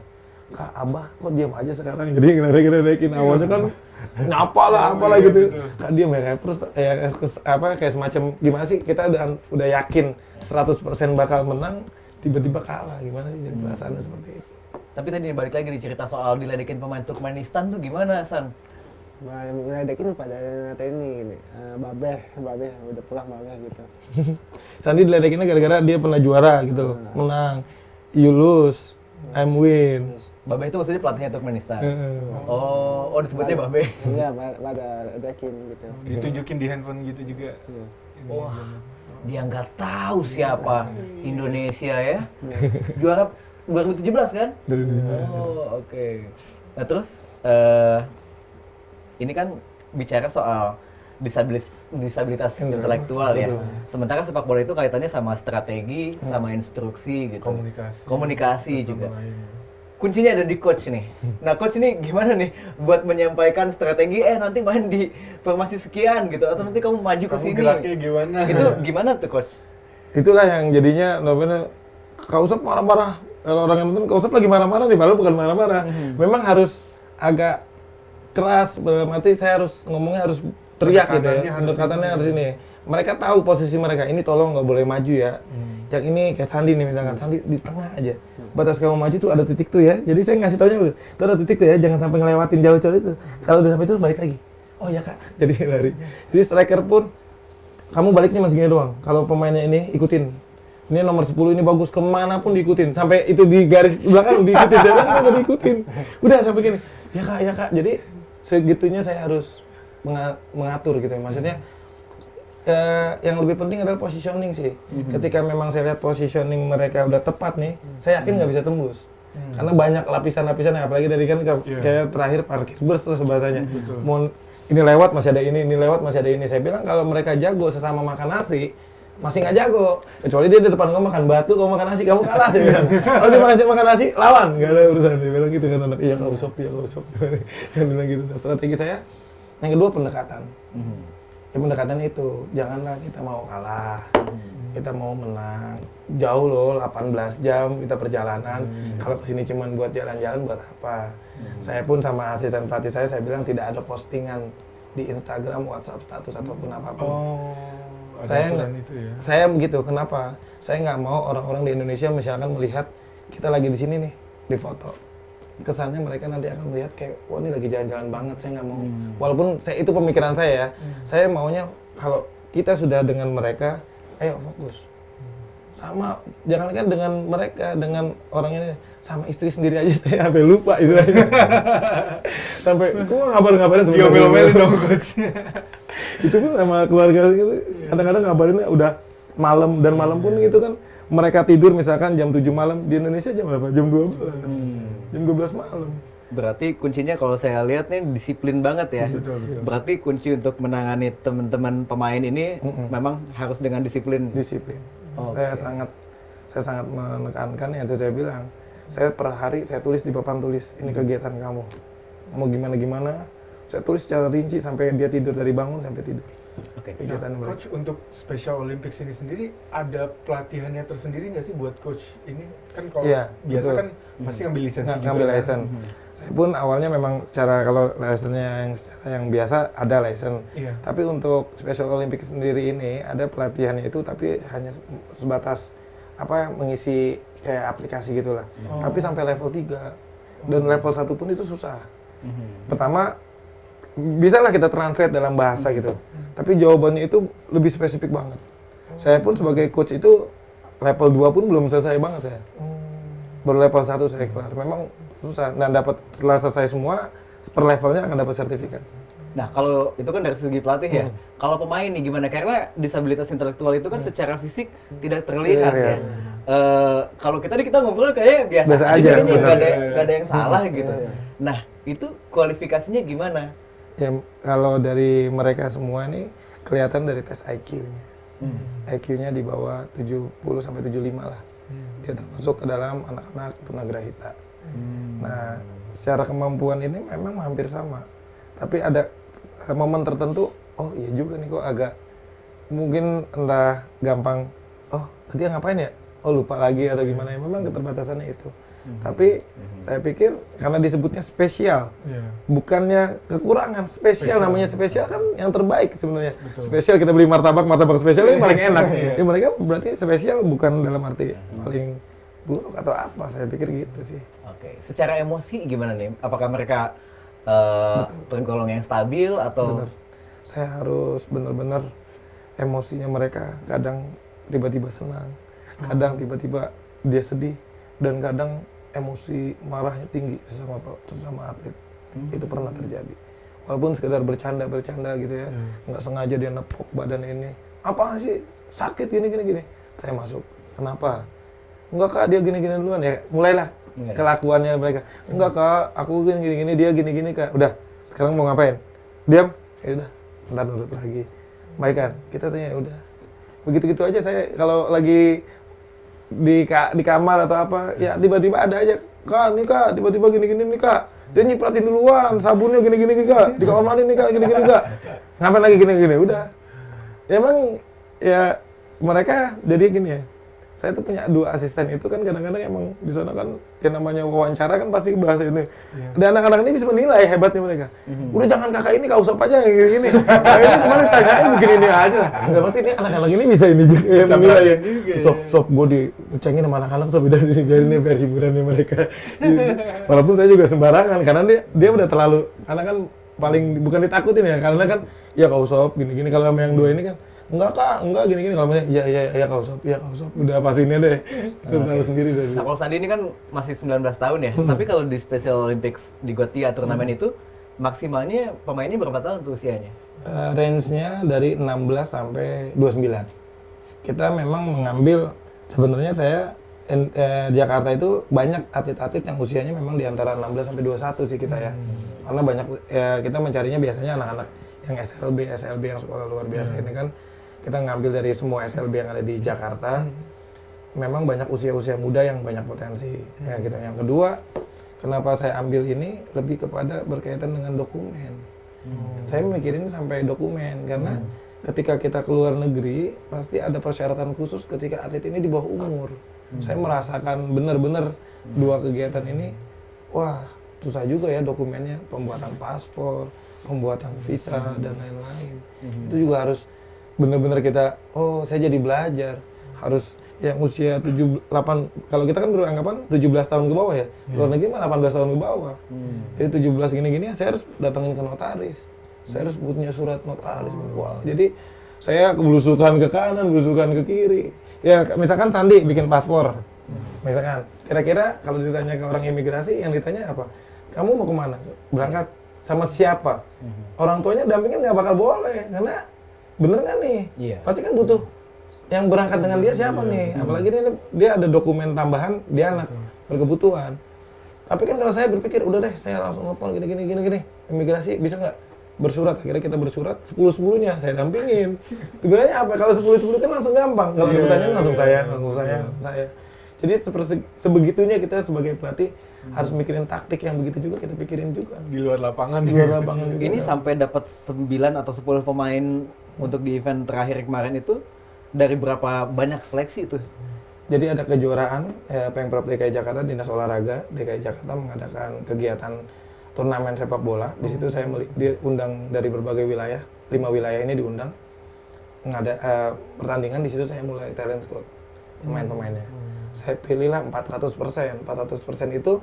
Kak Abah kok diam aja sekarang? Jadi ngeledekin awalnya kan nyapa lah apalah gitu. Kak diam ya terus kayak semacam gimana sih kita udah yakin 100% bakal menang tiba-tiba kalah, gimana sih jadi perasaannya seperti itu. Tapi tadi balik lagi di cerita soal diledekin pemain Turkmenistan tuh gimana San? Ngeledekin pada ngatain ini babeh udah pulang babeh gitu. Sandi diledekinnya gara-gara dia pernah juara gitu, menang, you lose, I'm win. Babe itu maksudnya pelatihnya Turkmenistan. Oh disebutnya Babe. Iya, pada ledekin gitu. Ditunjukin di handphone gitu juga. Wah, dia nggak tahu siapa Indonesia ya. Juara 2017 kan? Oh oke. Nah terus ini kan bicara soal disabilitas intelektual ya. Sementara sepak bola itu kaitannya sama strategi, sama instruksi gitu. Komunikasi juga. Kuncinya ada di coach nih. Nah, coach ini gimana nih buat menyampaikan strategi nanti main di formasi sekian gitu atau nanti kamu maju ke sini. Geraknya gimana? Itu gimana tuh coach? Itulah yang jadinya namanya Kak Usep marah-marah. Kalau orang yang nonton Kak Usep lagi marah-marah nih, padahal bukan marah-marah. Memang harus agak keras, berarti saya harus ngomongnya harus teriak gitu ya. Pendekatannya harus ini. Mereka tahu posisi mereka. Ini tolong nggak boleh maju ya. Yang ini kayak Sandi nih misalkan, Sandi di tengah aja. Batas kamu maju tuh ada titik tuh ya. Jadi saya ngasih taunya tuh ada titik tuh ya, jangan sampai ngelewatin jauh-jauh itu. Kalau udah sampai itu balik lagi. Oh ya Kak, jadi lari. Jadi striker pun kamu baliknya masih gini doang. Kalau pemainnya ini ikutin. Ini nomor 10 ini bagus, kemana pun diikutin. Sampai itu di garis belakang diikutin, jalan nggak diikutin. Udah sampai gini. Ya kak. Jadi segitunya saya harus mengatur gitu ya. Maksudnya yang lebih penting adalah positioning sih. Ketika memang saya lihat positioning mereka udah tepat nih, saya yakin nggak bisa tembus. Karena banyak lapisan-lapisan, apalagi dari kan kayak terakhir parkir bus terus bahasanya. Mau ini lewat masih ada ini lewat masih ada ini. Saya bilang kalau mereka jago sesama makan nasi, masih nggak jago. Kecuali dia di depan kamu makan batu, kamu makan nasi, kamu kalah saya bilang. Kalau dia masih makan nasi, lawan, nggak ada urusan. Dia bilang gitu kan anak. Iya kalau Usop. Dia bilang gitu. Strategi saya yang kedua pendekatan. Ya pendekatan itu, janganlah kita mau kalah, kita mau menang. Jauh loh, 18 jam kita perjalanan. Kalau kesini cuma buat jalan-jalan, buat apa? Saya pun sama asisten pelatih saya bilang tidak ada postingan di Instagram, WhatsApp, status ataupun apapun. Saya begitu, kenapa? Saya nggak mau orang-orang di Indonesia misalkan melihat kita lagi di sini nih, di foto. Kesannya mereka nanti akan melihat kayak, wah ini lagi jalan-jalan banget, saya nggak mau. Walaupun itu pemikiran saya ya, saya maunya kalau kita sudah dengan mereka, ayo fokus. Sama, jangankan dengan mereka, dengan orang ini, sama istri sendiri aja saya sampai lupa istilahnya. Sampai, kok ngabarin Diomel-omelin dong coach. Itu pun sama keluarga gitu, kadang-kadang ngabarinnya udah malam, dan malam pun gitu kan, mereka tidur misalkan jam 7 malam, di Indonesia jam berapa? Jam 12. Jam 12 malam. Berarti kuncinya kalau saya lihat nih disiplin banget ya. Betul. Berarti kunci untuk menangani teman-teman pemain ini memang harus dengan disiplin. Disiplin. Saya sangat menekankan yang saya bilang. Saya per hari saya tulis di papan tulis, ini kegiatan kamu. Mau gimana, saya tulis secara rinci sampai dia tidur dari bangun sampai tidur. Oke. Nah, coach untuk Special Olympics ini sendiri ada pelatihannya tersendiri nggak sih buat coach ini? Kan kalau biasa kan pasti ngambil lisensi juga. Ngambil license. Saya pun awalnya memang kalau license-nya yang biasa ada license. Tapi untuk Special Olympics sendiri ini ada pelatihannya itu, tapi hanya sebatas mengisi kayak aplikasi gitulah. Tapi sampai level 3 dan level 1 pun itu susah. Pertama bisa lah kita translate dalam bahasa gitu. Tapi jawabannya itu lebih spesifik banget. Saya pun sebagai coach itu level 2 pun belum selesai banget saya. Baru level 1 saya kelar. Memang susah. Dan setelah selesai semua, per levelnya akan dapat sertifikat. Nah, kalau itu kan dari segi pelatih ya. Kalau pemain nih gimana? Karena disabilitas intelektual itu kan secara fisik tidak terlihat ya. Kalau kita ngobrol kayak biasa aja, nggak ada yang salah gitu. Nah, itu kualifikasinya gimana? Ya, kalau dari mereka semua ini kelihatan dari tes IQ-nya. IQ-nya di bawah 70 sampai 75 lah. Dia termasuk ke dalam anak-anak tunagrahita. Nah, secara kemampuan ini memang hampir sama. Tapi ada momen tertentu, oh iya juga nih kok agak mungkin entah gampang, oh tadi ngapain ya? Oh lupa lagi atau gimana ya. Memang keterbatasannya itu. Tapi saya pikir karena disebutnya spesial, bukannya kekurangan. Spesial namanya spesial kan yang terbaik sebenarnya. Spesial kita beli martabak spesial ini paling enak. Ya mereka berarti spesial bukan dalam arti paling buruk atau apa. Saya pikir gitu sih. Oke, secara emosi gimana nih? Apakah mereka tergolong yang stabil atau? Bener. Saya harus benar-benar emosinya mereka kadang tiba-tiba senang, kadang tiba-tiba dia sedih, dan kadang emosi marahnya tinggi sesama atlet. Itu pernah terjadi. Walaupun sekedar bercanda gitu ya, nggak sengaja dia nepok badan ini. Apa sih? Sakit gini. Saya masuk. Kenapa? Enggak kak, dia gini duluan ya. Mulailah kelakuannya mereka. Enggak kak, aku gini, dia gini kak. Udah, sekarang mau ngapain? Diam. Ya udah, ntar nurut lagi. Baik kan? Kita tanya udah. Begitu-gitu aja saya kalau lagi di kamar atau apa, ya tiba-tiba ada aja, Kak, nih Kak, tiba-tiba gini-gini nih Kak. Dia nyipratin duluan, sabunnya gini-gini nih Kak. Di kamar mandi nih Kak, gini-gini Kak. Ngapain lagi gini-gini, udah. Ya emang ya mereka jadi gini ya. Saya tuh punya 2 asisten itu kan kadang-kadang emang di sana kan yang namanya wawancara kan pasti bahasa ini. Dan anak-anak ini bisa menilai hebatnya mereka. Udah jangan kakak ini kak usap aja yang gini-gini. Nah, ini kemarin tanyain begini ini aja. Udah berarti ini anak-anak ini bisa ini juga ya, menilai ya. Sob gue dicengin sama anak-anak sob udah biarin ini biar hiburannya mereka. Walaupun saya juga sembarangan karena dia udah terlalu karena kan paling bukan ditakutin ya karena kan ya kak usap gini-gini kalau sama yang 2 ini kan enggak kak, enggak gini-gini kalau misalnya iya kau sop, udah pastinya deh itu tahu sendiri dari. Nah kalau Sandi ini kan masih 19 tahun ya, tapi kalau di Special Olympics di Gotia turnamen itu maksimalnya pemainnya berapa tahun tuh usianya? Range-nya dari 16 sampai 29. Kita memang mengambil sebenarnya saya Jakarta itu banyak atlet-atlet yang usianya memang di antara 16 sampai 21 sih kita ya. Karena banyak kita mencarinya biasanya anak-anak yang SLB yang sekolah luar biasa ini kan kita ngambil dari semua SLB yang ada di Jakarta. Memang banyak usia-usia muda yang banyak potensi. Ya gitu. Yang kedua, kenapa saya ambil ini lebih kepada berkaitan dengan dokumen. Saya mikirin sampai dokumen karena ketika kita keluar negeri pasti ada persyaratan khusus ketika atlet ini di bawah umur. Saya merasakan benar-benar 2 kegiatan ini, wah susah juga ya dokumennya, pembuatan paspor, pembuatan visa dan lain-lain. Itu juga harus benar-benar kita, saya jadi belajar. Harus yang usia 8, kalau kita kan beranggapan 17 tahun ke bawah ya. Luar negeri mah 18 tahun ke bawah. Jadi 17 gini-gini saya harus datangin ke notaris. Saya harus punya surat notaris. Wah, jadi saya belusukan ke kanan, belusukan ke kiri. Ya misalkan Sandi bikin paspor. Misalkan, kira-kira kalau ditanya ke orang imigrasi, yang ditanya apa? Kamu mau kemana? Berangkat sama siapa? Orang tuanya dampingin nggak bakal boleh, karena bener nggak nih? Iya. Pasti kan butuh yang berangkat dengan dia siapa nih? Apalagi dia ada dokumen tambahan, dia anak berkebutuhan. Tapi kan kalau saya berpikir, udah deh, saya langsung telepon gini, imigrasi bisa nggak bersurat? Akhirnya kita bersurat 10-10-nya, saya dampingin. Tujuannya apa? Kalau 10-10 kan langsung gampang. Kalau ada pertanyaan langsung saya. Jadi sebegitunya kita sebagai pelatih harus mikirin taktik yang begitu juga kita pikirin juga Di luar lapangan. juga. Ini sampai dapat 9 atau 10 pemain untuk di event terakhir kemarin itu dari berapa banyak seleksi itu? Jadi ada kejuaraan Pemprov DKI Jakarta, Dinas Olahraga DKI Jakarta mengadakan kegiatan turnamen sepak bola. Di situ saya diundang dari berbagai wilayah, 5 wilayah ini diundang. Pertandingan di situ saya mulai talent scout pemain-pemainnya. Saya pilihlah 400%. 400% itu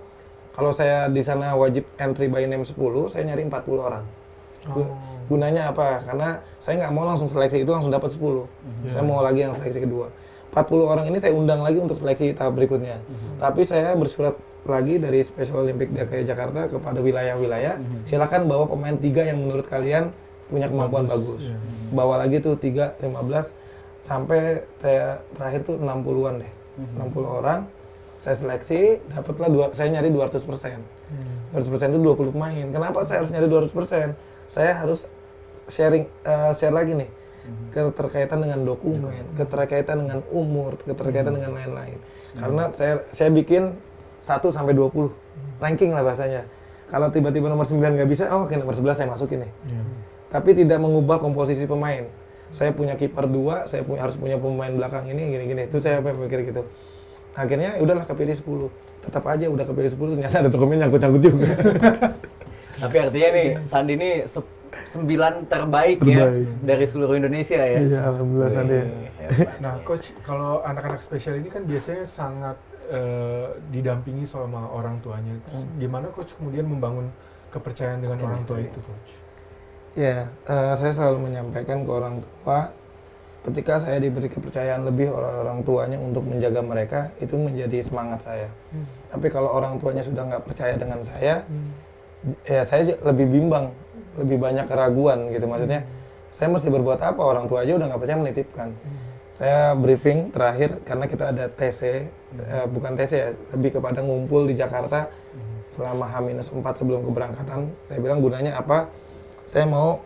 kalau saya di sana wajib entry by name 10, saya nyari 40 orang. Gunanya apa? Karena saya nggak mau langsung seleksi itu langsung dapat 10. Saya mau lagi yang seleksi kedua. 40 orang ini saya undang lagi untuk seleksi tahap berikutnya. Tapi saya bersurat lagi dari Special Olympic DKI Jakarta kepada wilayah-wilayah, silakan bawa pemain 3 yang menurut kalian punya kemampuan bagus. Bawa lagi tuh 3, 15, sampai saya terakhir tuh 60-an deh. 60 orang, saya seleksi, dapatlah saya nyari 200%. 200% itu 20 pemain. Kenapa saya harus nyari 200%? Saya harus share lagi nih. Keterkaitan dengan dokumen, keterkaitan dengan umur, keterkaitan dengan lain-lain. Karena saya bikin 1 sampai 20 ranking lah bahasanya. Kalau tiba-tiba nomor 9 nggak bisa, oke nomor 11 saya masukin nih. Tapi tidak mengubah komposisi pemain. Saya punya kiper 2, saya harus punya pemain belakang ini gini-gini. Itu saya mikir gitu. Akhirnya udahlah kepilih 10. Tetap aja udah kepilih 10 ternyata ada dokumen nyangkut-nyangkut juga. Tapi artinya nih Sandi ini 9 terbaik ya dari seluruh Indonesia ya. Iya, alhamdulillah Sandi. Nah, coach, kalau anak-anak spesial ini kan biasanya sangat didampingi sama orang tuanya. Terus gimana coach kemudian membangun kepercayaan dengan orang tua itu, coach? Ya, saya selalu menyampaikan ke orang tua, ketika saya diberi kepercayaan lebih oleh orang tuanya untuk menjaga mereka, itu menjadi semangat saya. Tapi kalau orang tuanya sudah nggak percaya dengan saya, ya saya lebih bimbang, lebih banyak keraguan gitu. Maksudnya, saya mesti berbuat apa? Orang tua aja udah nggak percaya menitipkan. Saya briefing terakhir, karena kita ada TC, bukan TC ya, lebih kepada ngumpul di Jakarta selama H-4 sebelum keberangkatan. Saya bilang gunanya apa? Saya mau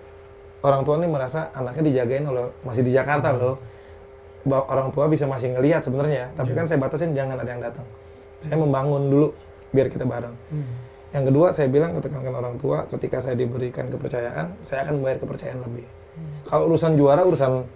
orang tua nih merasa anaknya dijagain loh, masih di Jakarta loh. Orang tua bisa masih ngelihat sebenarnya, tapi kan saya batasin jangan ada yang datang. Saya membangun dulu biar kita bareng. Yang kedua saya bilang ketekankan orang tua, ketika saya diberikan kepercayaan, saya akan membayar kepercayaan lebih. Kalau urusan juara, urusan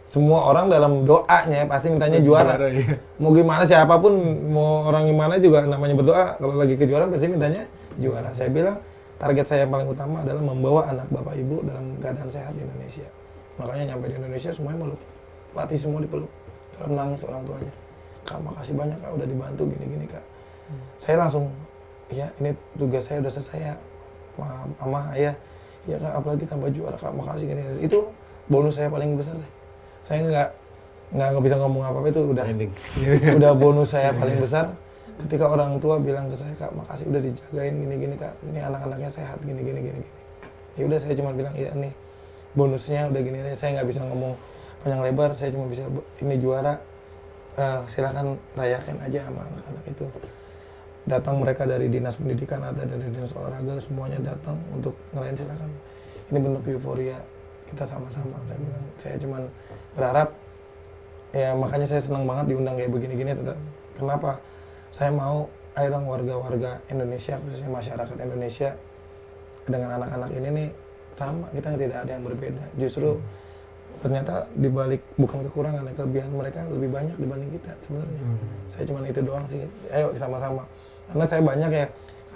semua orang dalam doanya pasti mintanya juara. Iya. Mau gimana siapapun, mau orang gimana juga namanya berdoa, kalau lagi kejuaraan pasti mintanya juara. Saya bilang target saya yang paling utama adalah membawa anak bapak ibu dalam keadaan sehat di Indonesia. Makanya nyampe di Indonesia semuanya meluk, pelatih semua dipeluk, dalam nangis orang tuanya. Kak, makasih banyak Kak udah dibantu gini-gini Kak. Saya langsung, ya ini tugas saya udah selesai ya, Mama, Ayah. Ya Kak, apalagi tambah juara Kak, makasih gini. Itu bonus saya paling besar deh. Saya nggak bisa ngomong apa-apa, itu udah bonus saya paling besar. Ketika orang tua bilang ke saya, Kak, makasih udah dijagain gini-gini Kak, ini anak-anaknya sehat gini-gini. Ya udah saya cuma bilang, iya nih bonusnya udah gini. Saya nggak bisa ngomong panjang lebar, saya cuma bisa ini juara. Silakan rayakan aja sama anak-anak itu. Datang mereka dari dinas pendidikan, ada dari dinas olahraga, semuanya datang untuk ngerayain, silakan. Ini bentuk euforia kita sama-sama. Saya bilang, saya cuma berharap, ya makanya saya senang banget diundang kayak begini-gini. Kenapa? Saya mau, ayo dong warga-warga Indonesia, khususnya masyarakat Indonesia, dengan anak-anak ini nih sama, kita tidak ada yang berbeda. Justru ternyata dibalik bukan kekurangan, kelebihan mereka lebih banyak dibanding kita sebenarnya. Saya cuma itu doang sih. Ayo sama-sama. Karena saya banyak ya.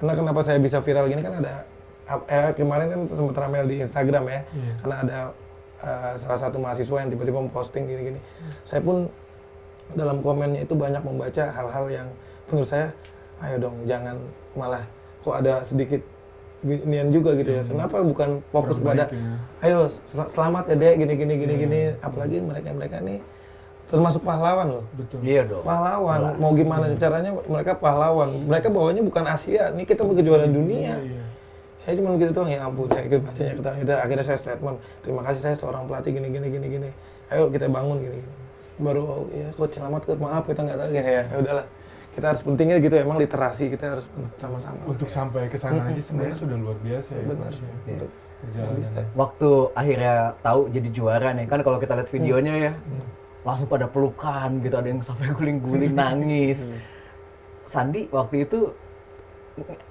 Karena kenapa saya bisa viral gini kan ada kemarin kan sempat ramai di Instagram ya. Karena ada salah satu mahasiswa yang tiba-tiba memposting gini-gini. Saya pun dalam komennya itu banyak membaca hal-hal yang menurut saya, ayo dong jangan malah kok ada sedikit nian juga gitu ya. Kenapa bukan fokus pada ayo selamat ya Dek gini. Apalagi mereka nih termasuk pahlawan loh. Betul. Iya dong. Pahlawan. Mau gimana caranya mereka pahlawan. Mereka bawanya bukan Asia. Nih kita mau kejuaraan dunia. Saya cuma gitu doang, ya ampun. Saya ikut bacanya akhirnya saya statement. Terima kasih saya seorang pelatih gini. Ayo kita bangun gini. Baru oh, ya coach selamat coach, maaf kita nggak tahu ya udahlah. Kita harus pentingnya gitu, emang literasi kita harus sama-sama. Untuk sampai ke sana aja sebenarnya sudah luar biasa ya. Benar. Untuk perjalanan. Waktu akhirnya tahu jadi juara nih, kan kalau kita lihat videonya ya, langsung pada pelukan gitu, ada yang sampai guling-guling nangis. Sandi waktu itu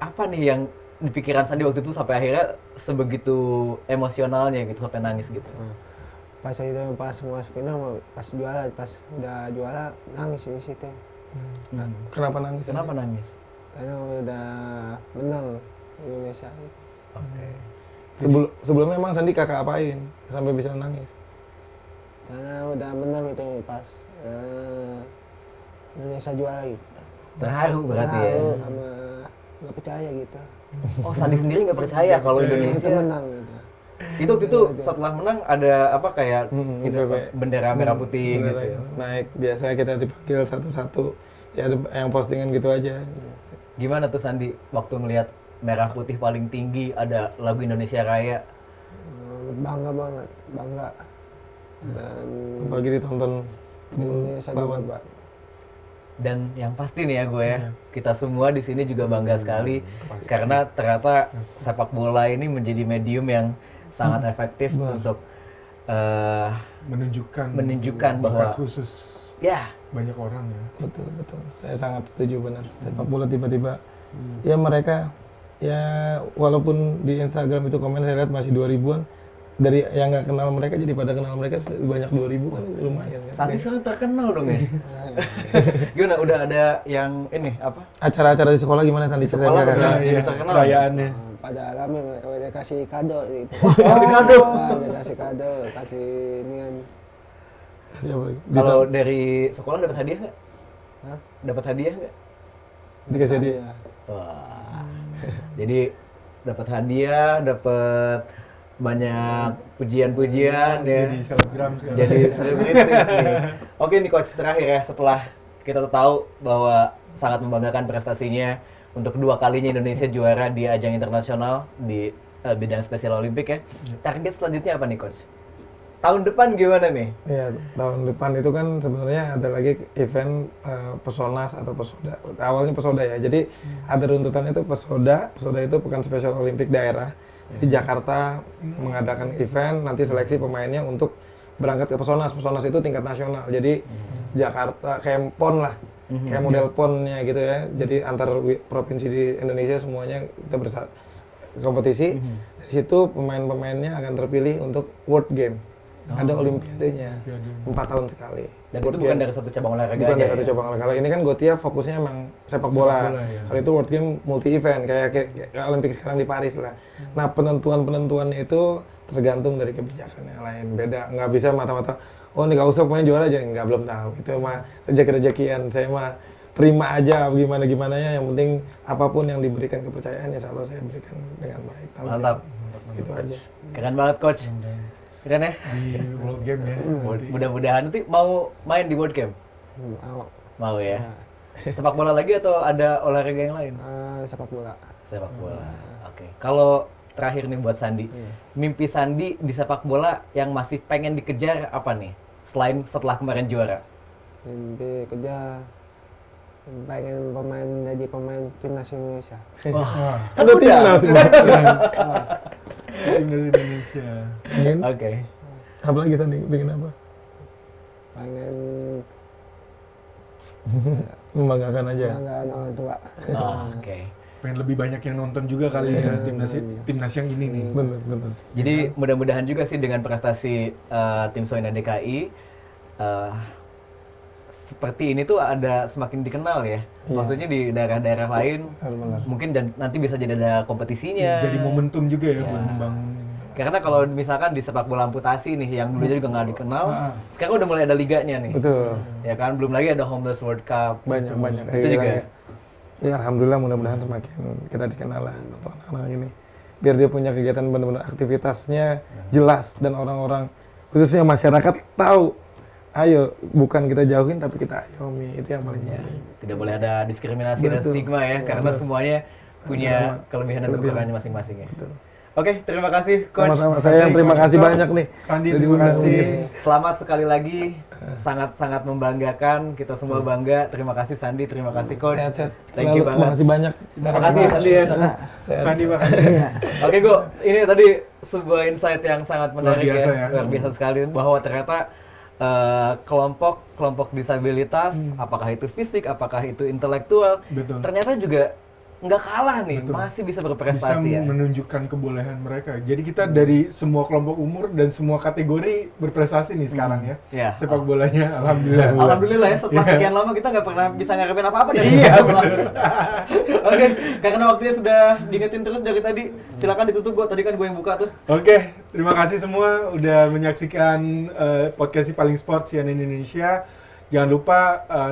apa nih yang di pikiran Sandi waktu itu sampai akhirnya sebegitu emosionalnya gitu sampai nangis gitu? Pas masuk final, pas udah juara nangis di situ. Kenapa nangis? Kenapa nangis? Karena udah menang Indonesia. Oke. Sebelumnya emang Sandi kakak apain sampai bisa nangis? Karena udah menang itu pas Indonesia juara gitu. Terharu berarti ya? Terharu sama nggak percaya gitu. Oh, Sandi sendiri nggak percaya kalau Indonesia Itu menang gitu. itu waktu itu setelah menang ada apa kayak gitu, bendera merah putih gitu ya? Naik, biasanya kita dipanggil satu-satu, ya ada yang postingan gitu aja. Gimana tuh Sandi waktu ngelihat merah putih paling tinggi ada lagu Indonesia Raya? Bangga banget, bangga. Dan Apalagi ditonton Indonesia lawan. juga. Dan yang pasti nih ya gue ya, kita semua di sini juga bangga sekali karena ternyata sepak bola ini menjadi medium yang sangat efektif untuk menunjukkan bahwa bakat khusus ya banyak orang ya. Betul. Saya sangat setuju benar. Sepak bola tiba-tiba ya mereka ya walaupun di Instagram itu komen saya lihat masih 2000-an, dari yang nggak kenal mereka jadi pada kenal mereka banyak 2000 kan lumayan kan. Sandi sekarang terkenal dong ya. Gimana udah ada yang ini apa? Acara-acara di sekolah gimana Sandi? Sekolah Saya udah nggak- jadi terkenal. Rayaannya. Pada rame udah kasih kado gitu. Kasih kado? Udah kasih kado, kasih ini kan. Siapa lagi? Bisa Kalau dari sekolah dapat hadiah nggak? Hah? Dapat hadiah nggak? dikasih dia. Iya. Wah. Jadi dapat hadiah, dapat banyak pujian-pujian ya. Jadi selebgram sekarang. Jadi selebritis nih. Oke nih coach, terakhir ya, setelah kita tahu bahwa sangat membanggakan prestasinya untuk kedua kalinya Indonesia juara di ajang internasional di bidang Special Olympic ya. Target selanjutnya apa nih coach? Tahun depan gimana nih? Iya, tahun depan itu kan sebenarnya ada lagi event Pesonas atau Pesoda. Awalnya Pesoda ya. Jadi ada runtutannya itu Pesoda itu Pekan Spesial Olimpik Daerah. Jadi Jakarta mengadakan event, nanti seleksi pemainnya untuk berangkat ke Pesonas. Pesonas itu tingkat nasional. Jadi Jakarta kayak PON lah, kayak model PON-nya gitu ya. Jadi antar provinsi di Indonesia semuanya kita kompetisi. Dari situ pemain-pemainnya akan terpilih untuk World Game. Ada olimpiadenya 4 tahun sekali. Dan World itu bukan Game. dari satu cabang olahraga Bukan aja dari satu ya? cabang olahraga. Kalau ini kan Gotia fokusnya emang sepak bola. ya. Kalau itu World Game multi event kayak Olimpik sekarang di Paris lah. Nah, penentuannya itu tergantung dari kebijakan yang lain. Beda, nggak bisa mata-mata oh ini nggak usah pemain juara aja, nggak, belum tahu. Itu mah rezeki-rezekian. Saya mah terima aja gimana ya. Yang penting apapun yang diberikan kepercayaan ya selalu saya berikan dengan baik. Mantap. Itu aja. Keren banget coach. Keren ya? Di World Game ya. Mudah-mudahan nanti mau main di World Game. Mau. Mau ya. Sepak bola lagi atau ada olahraga yang lain? Sepak bola. Sepak bola. Oke. Kalau terakhir nih buat Sandi, mimpi Sandi di sepak bola yang masih pengen dikejar apa nih? Selain setelah kemarin juara. Mimpi kerja pengen jadi pemain timnas Indonesia. Wah, Ada timnas. Timnas Indonesia. Ingin? Oke. Apa lagi tadi? Bikin apa? Pengen Membanggakan aja. banggaan orang tua. Oke. Pengen lebih banyak yang nonton juga kali ya timnas yang ini nih. Bener. Jadi mudah-mudahan juga sih dengan prestasi tim Soina DKI seperti ini tuh ada semakin dikenal ya. Maksudnya di daerah-daerah lain Benar. mungkin dan nanti bisa jadi ada kompetisinya. Jadi momentum juga ya Ya. buat membangun. Karena kalau misalkan di sepak bola amputasi nih yang dulunya juga nggak dikenal, sekarang udah mulai ada liganya nih. Betul. Ya kan, belum lagi ada Homeless World Cup. Banyak. Itu juga. Ya alhamdulillah mudah-mudahan semakin kita dikenal lah untuk anak-anak ini. Biar dia punya kegiatan benar-benar aktivitasnya jelas dan orang-orang khususnya masyarakat tahu. Ayo, bukan kita jauhin tapi kita ayomi. Itu yang paling Ya, penting. tidak boleh ada diskriminasi dan Betul. stigma ya, karena semuanya punya Sama-sama. kelebihan dan Kelebihan. kekurangannya masing-masing ya. Betul. Oke, terima kasih Coach. Sama-sama. Saya yang terima Coach kasih Ito. banyak nih. Sandi, Udah terima diundang kasih. begini. Selamat sekali lagi, sangat-sangat membanggakan, kita semua bangga. Terima kasih Sandi, terima kasih Coach. Sehat-sehat. Thank you Selalu. banget. Makasih banyak. Terima kasih Sandi ya. Sehat. Sandi makasih. Oke Go, ini tadi sebuah insight yang sangat menarik biasa ya. luar biasa sekali bahwa ternyata kelompok disabilitas, apakah itu fisik, apakah itu intelektual, Betul. ternyata juga nggak kalah nih, Betul. masih bisa Bisa berprestasi ya. menunjukkan kebolehan mereka. Jadi kita dari semua kelompok umur dan semua kategori berprestasi nih sekarang ya. Ya. Sepak bolanya alhamdulillah. Alhamdulillah ya, setelah Iya. sekian lama kita nggak pernah bisa ngarepin apa-apa dari Iya, sepak bola. Oke, karena waktunya sudah diingetin terus dari tadi, silakan ditutup Go, tadi kan gue yang buka tuh. Oke, terima kasih semua udah menyaksikan podcast Si Paling Sport CNN Indonesia. Jangan lupa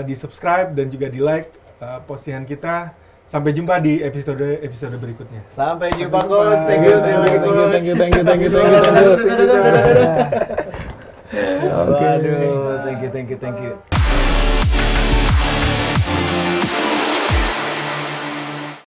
di-subscribe dan juga di-like postingan kita. Sampai jumpa di episode berikutnya. Sampai jumpa Coach, thank you, Thank you. Waduh, thank you.